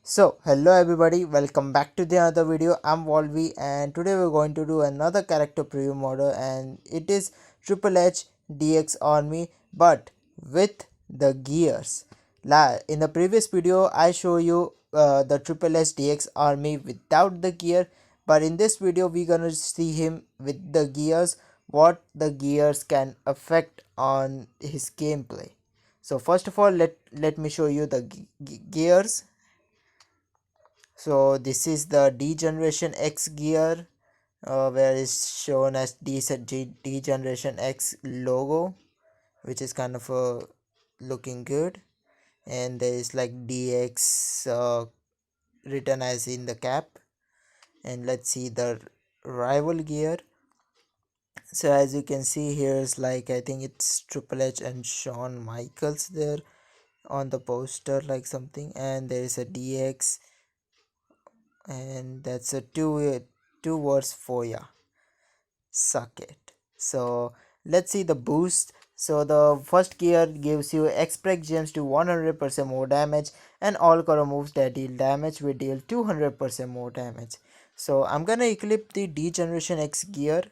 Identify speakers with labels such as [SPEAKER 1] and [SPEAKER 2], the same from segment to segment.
[SPEAKER 1] So hello everybody, welcome back to the other video. I'm Volvi and today we're going to do another character preview model, and it is Triple H DX Army but with the gears. In the previous video I show you the Triple H DX Army without the gear, but in this video we're gonna see him with the gears, what the gears can affect on his gameplay. So first of all, let me show you the gears. So this is the D generation X gear, where it's shown as D generation X logo, which is kind of looking good, and there is like DX written as in the cap. And let's see the rival gear. So as you can see, here's like, I think it's Triple H and Shawn Michaels there on the poster, like something, and there is a DX, and that's a two words for ya, suck it. So let's see the boost. So the first gear gives you expect gems to 100% more damage, and all color moves that deal damage will deal 200% more damage. So I'm gonna equip the D generation X gear,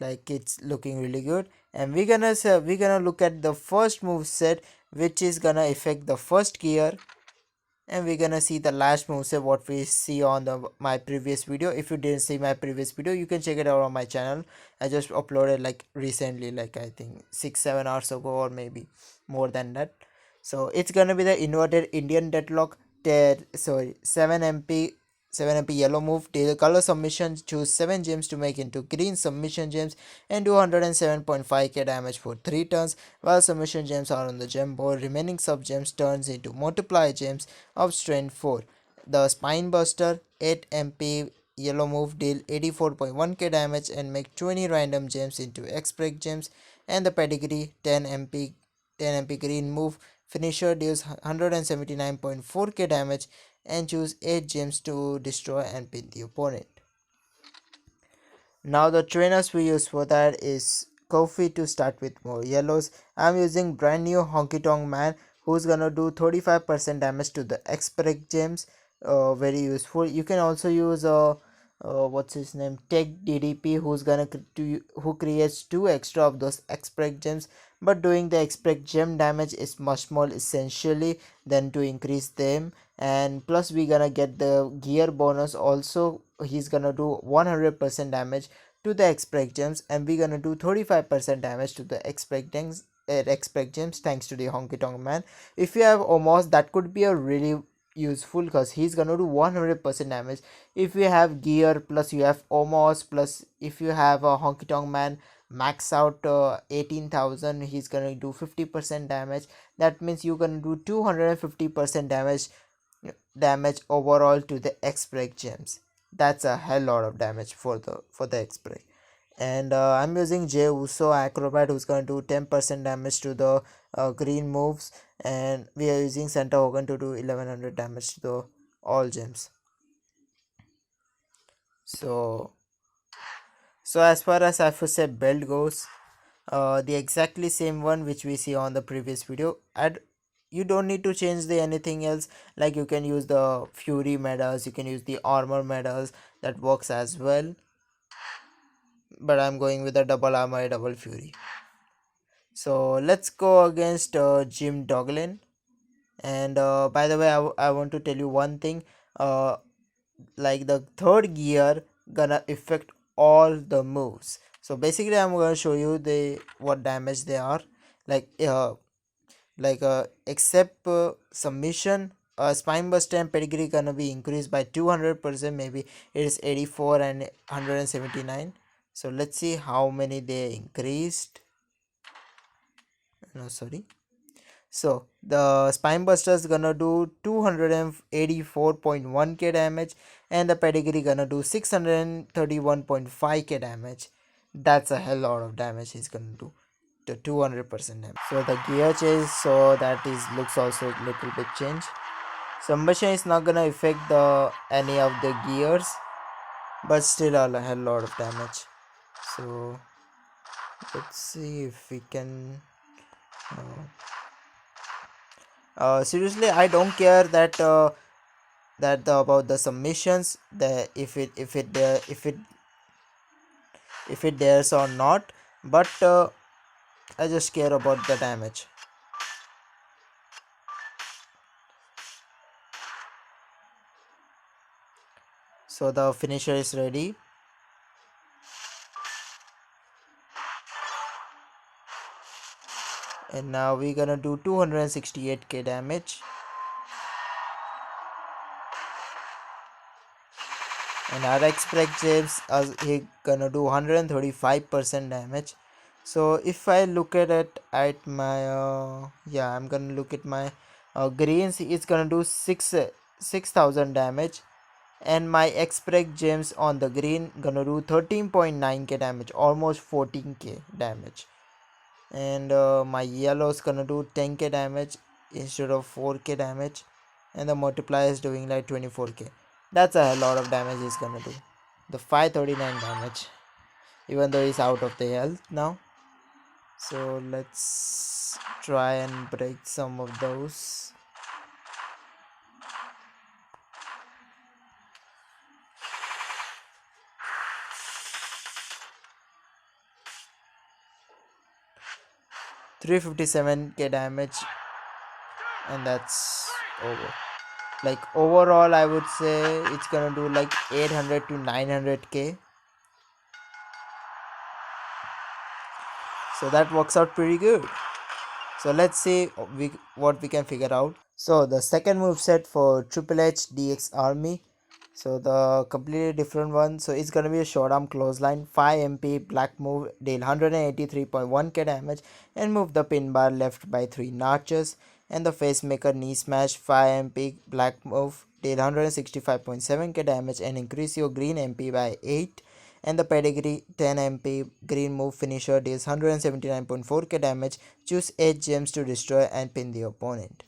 [SPEAKER 1] like it's looking really good, and we're gonna look at the first move set, which is gonna affect the first gear, and we're gonna see the last moveset what we see on my previous video. If you didn't see my previous video, you can check it out on my channel. I just uploaded like recently, like I think 6-7 hours ago, or maybe more than that. So it's gonna be the inverted Indian deadlock, 7 MP yellow move, deal color submission, choose 7 gems to make into green submission gems, and do 107.5k damage for 3 turns. While submission gems are on the gem board, remaining sub gems turns into multiply gems of strength 4. The spine buster, 8 MP yellow move, deal 84.1k damage and make 20 random gems into expect gems. And the pedigree, 10 MP green move, finisher, deals 179.4k damage and choose 8 gems to destroy and pin the opponent. Now the trainers we use for that is Kofi to start with more yellows. I'm using brand new Honky Tonk Man, who's gonna do 35% damage to the expect gems. Very useful. You can also use what's his name, Tech DDP, who creates 2 extra of those expect gems, but doing the expect gem damage is much more essentially than to increase them. And plus we gonna get the gear bonus also. He's gonna do 100% damage to the expect gems, and we're gonna do 35% damage to the expect gems thanks to the Honky Tonk Man. If you have Omos, that could be a really useful, because he's gonna do 100% damage. If you have gear plus you have Omos, plus if you have a Honky Tonk Man max out 18,000, he's gonna do 50% damage. That means you're gonna do 250% damage overall to the expect gems. That's a hell lot of damage for the expect. And I'm using Jey Uso Acrobat, who's going to do 10% damage to the green moves, and we are using Santa Hogan to do 1100 damage to the all gems. So as far as I would say build goes, the exactly same one which we see on the previous video. You don't need to change the anything else. Like you can use the fury medals, you can use the armor medals, that works as well, but I'm going with a double armor, double fury. So let's go against Jim Doglin. And by the way, I want to tell you one thing. Like the third gear gonna affect all the moves. So basically I'm gonna show you what damage they are. Like except submission, spine buster and pedigree gonna be increased by 200%. Maybe it is 84 and 179. So let's see how many they increased. No, sorry. So the spine buster is gonna do 284.1k damage, and the pedigree gonna do 631.5k damage. That's a hell lot of damage he's gonna do, to 200% damage. So the gear change, so that is looks also a little bit change. Submission is not gonna affect the any of the gears, but still a hell lot of damage. So let's see if we can seriously, I don't care that about the submissions, the if it dares or not, but I just care about the damage. So the finisher is ready, and now we're gonna do 268k damage, and our expect James he gonna do 135% damage. So if I look at it at my yeah, I'm gonna look at my greens, it's gonna do 6000 damage, and my expect James on the green gonna do 13.9k damage, almost 14k damage, and my yellow is gonna do 10k damage instead of 4k damage, and the multiplier is doing like 24k. That's a lot of damage he's gonna do. The 539 damage, even though he's out of the health now. So let's try and break some of those. $357k damage, and that's over. Like overall I would say it's gonna do like 800 to 900k. So that works out pretty good. So let's see what we can figure out. So the second move set for Triple H DX Army, so the completely different one. So it's gonna be a short arm clothesline, 5 MP black move, deal 183.1k damage, and move the pin bar left by 3 notches. And the facemaker knee smash, 5 MP black move, deal 165.7k damage, and increase your green MP by 8. And the pedigree 10 MP green move finisher deals 179.4k damage. Choose 8 gems to destroy and pin the opponent.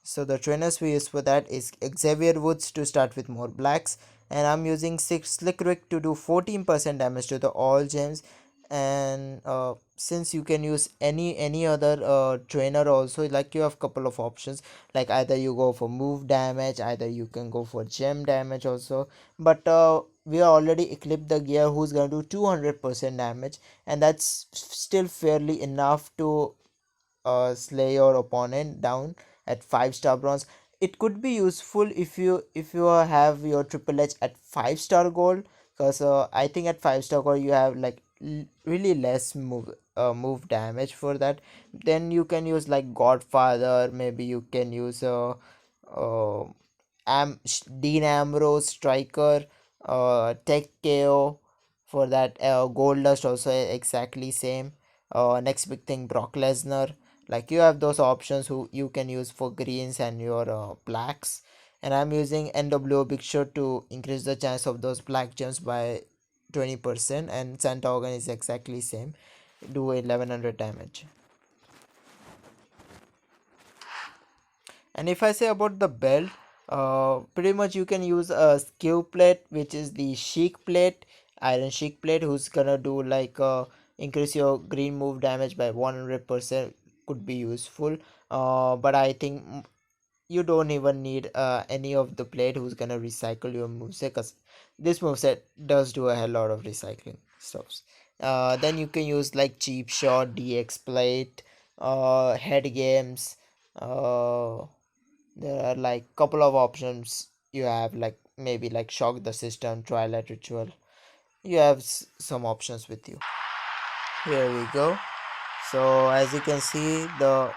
[SPEAKER 1] So the trainers we use for that is Xavier Woods to start with more blacks, and I'm using Slick Rick to do 14% damage to the all gems. And since you can use any other trainer also, like you have couple of options, like either you go for move damage, either you can go for gem damage also, but we are already equipped the gear who's going to do 200% damage, and that's still fairly enough to slay your opponent down at 5-star bronze. It could be useful if you have your Triple H at 5-star gold, because I think at 5-star gold you have like really less move damage for that. Then you can use like Godfather, maybe you can use uh Dean Ambrose striker, Tech KO for that, Gold Dust also exactly same. Next big thing, Brock Lesnar. Like you have those options who you can use for greens and your blacks. And I'm using NWO Big Show to increase the chance of those black gems by 20%, and Santa Organ is exactly same, do 1100 damage. And if I say about the belt, pretty much you can use a skew plate, which is the chic plate, iron chic plate, who's gonna do like increase your green move damage by 100%, could be useful. But I think you don't even need any of the plate who's gonna recycle your moveset, because this moveset does do a hell lot of recycling stuffs. Then you can use like cheap shot, DX plate, head games. There are like couple of options you have, like maybe like shock the system, twilight ritual. You have some options with you. Here we go. So as you can see, the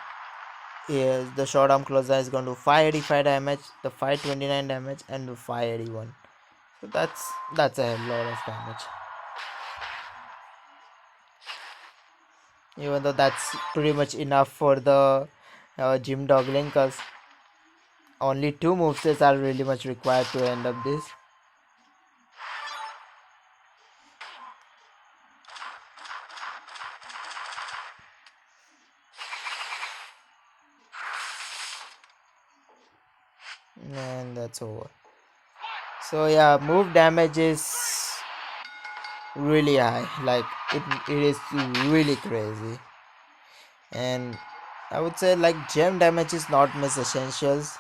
[SPEAKER 1] short arm closer is going to 585 damage, the 529 damage, and the 581. So that's a lot of damage. Even though that's pretty much enough for the gym doggling, because only 2 movesets are really much required to end up this. And that's over. So yeah, move damage is really high, like it is really crazy. And I would say like gem damage is not miss essentials.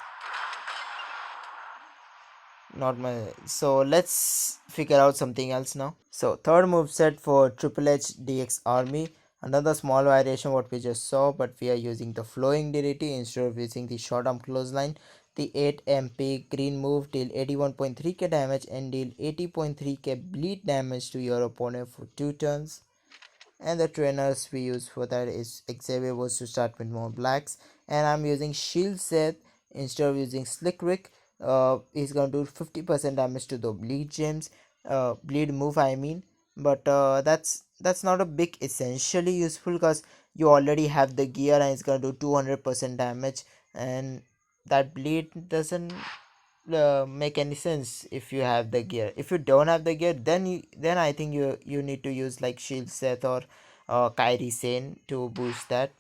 [SPEAKER 1] not my. So let's figure out something else now. So third move set for Triple H DX Army, another small variation what we just saw, but we are using the flowing DDT instead of using the short arm clothesline. The 8 MP green move deal 81.3k damage and deal 80.3k bleed damage to your opponent for 2 turns. And the trainers we use for that is Xavier was to start with more blacks, and I'm using Shield Seth instead of using Slick Rick. He's gonna do 50% damage to the bleed gems, bleed move I mean, but that's not a big essentially useful because you already have the gear and it's gonna do 200% damage, and that bleed doesn't make any sense if you have the gear. If you don't have the gear, then I think you need to use like Shield Seth or Kairi Sane to boost that.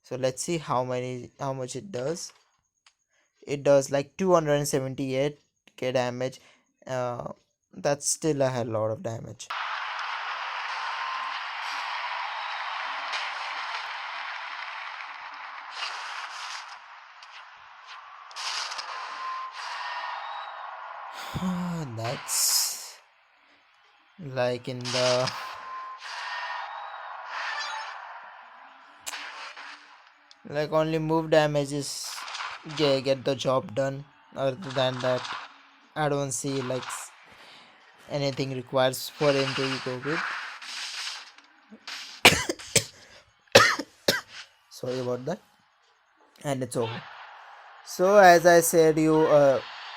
[SPEAKER 1] So let's see how much it does. It does like 278k damage. uh, that's still a hell lot of damage. That's like in the like only move damages get the job done. Other than that, I don't see like anything requires for him to go good. Sorry about that. And it's over. So as I said you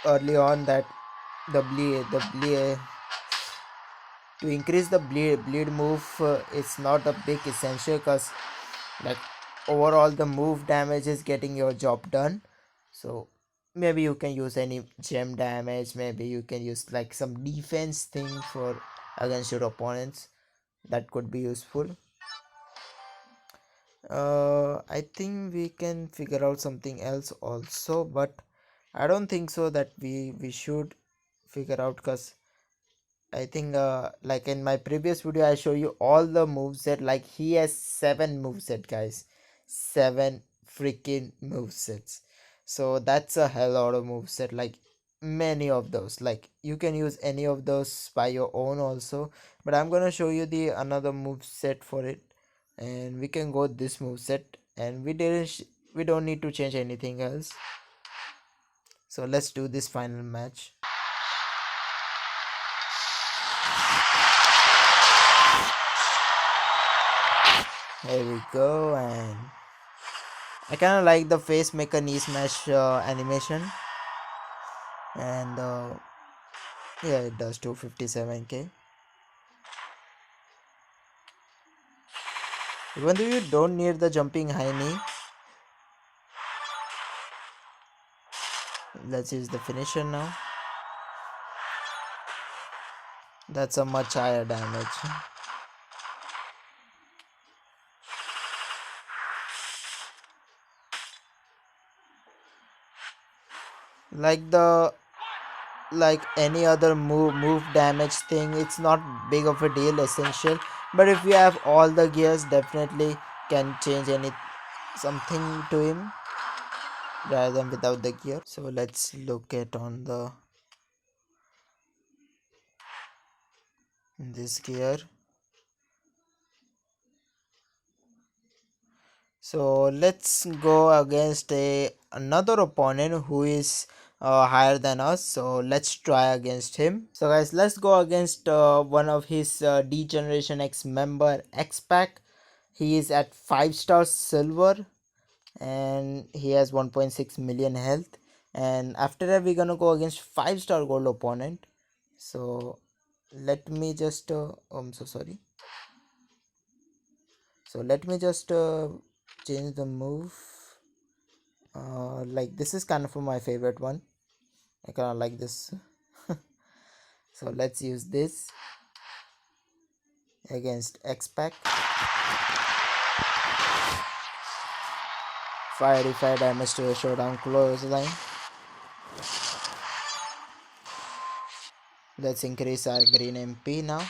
[SPEAKER 1] early on that the bleed to increase the bleed move, it's not a big essential because like overall the move damage is getting your job done. So maybe you can use any gem damage, maybe you can use like some defense thing for against your opponents. That could be useful. I think we can figure out something else also, but I don't think so that we should figure out because I think like in my previous video I show you all the moveset. Like he has 7 moveset, guys. 7 freaking movesets. So that's a hell lot of moveset. Like many of those. Like you can use any of those by your own also. But I'm gonna show you the another moveset for it. And we can go this moveset, and we don't need to change anything else. So let's do this final match. Here we go, and I kind of like the face maker knee smash animation, and yeah, it does 257k. Even though you don't need the jumping high knee, let's use the finisher now. That's a much higher damage. Like the like any other move damage thing, it's not big of a deal essential, but if you have all the gears, definitely can change any something to him rather than without the gear. So let's look at on the this gear. So let's go against another opponent who is higher than us. So let's try against him. So guys, let's go against one of his D Generation X member, X-Pac. He is at 5-star silver and he has 1.6 million health. And after that we're gonna go against 5-star gold opponent. So let me just I'm so sorry. So let me just change the move. Like this is kind of my favorite one. I kind of like this. So let's use this against X-Pac. 585 damage to a showdown clothesline. Let's increase our green MP now.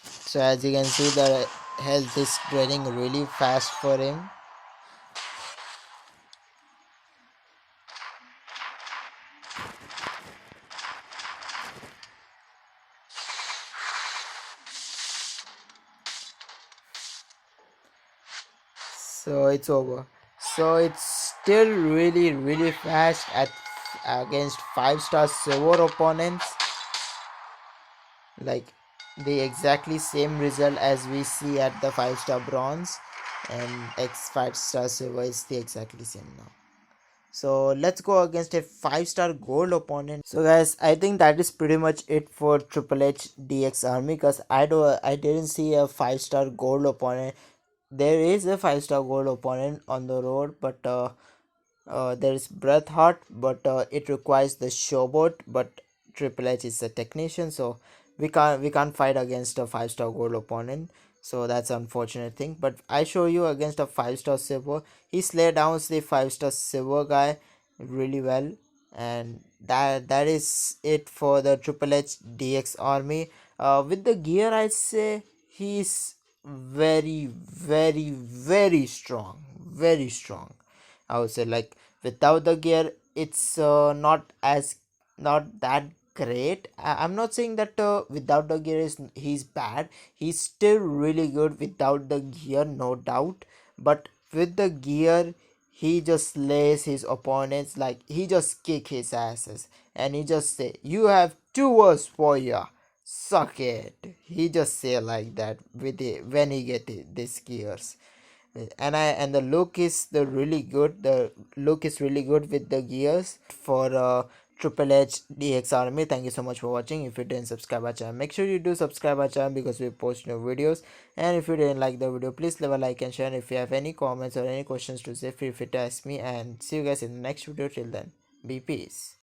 [SPEAKER 1] So as you can see, the health is draining really fast for him. So it's over. So it's still really fast at against 5-star silver opponents, like the exactly same result as we see at the 5-star bronze, and x 5-star silver is the exactly same now. So let's go against a 5-star gold opponent. So guys, I think that is pretty much it for Triple H DX Army, because I didn't see a 5-star gold opponent. There is a 5-star gold opponent on the road, but there is Bret Hart, but it requires the showboat. But Triple H is a technician, so we can't fight against a 5-star gold opponent. So that's unfortunate thing. But I show you against a 5-star silver. He slay downs the 5-star silver guy really well, and that is it for the Triple H DX Army. With the gear, I'd say he's very strong, very strong. I would say, like, without the gear, it's not that great. I'm not saying that without the gear is he's bad. He's still really good without the gear, no doubt. But with the gear, he just slays his opponents. Like, he just kick his asses, and he just say, "You have 2 hours for ya. Suck it." He just say like that with it when he get these gears. And the look is the really good. The look is really good with the gears for Triple H DX Army. Thank you so much for watching. If you didn't subscribe our channel, make sure you do subscribe our channel, because we post new videos. And if you didn't like the video, please leave a like and share. And if you have any comments or any questions to say, feel free to ask me. And see you guys in the next video. Till then, be peace.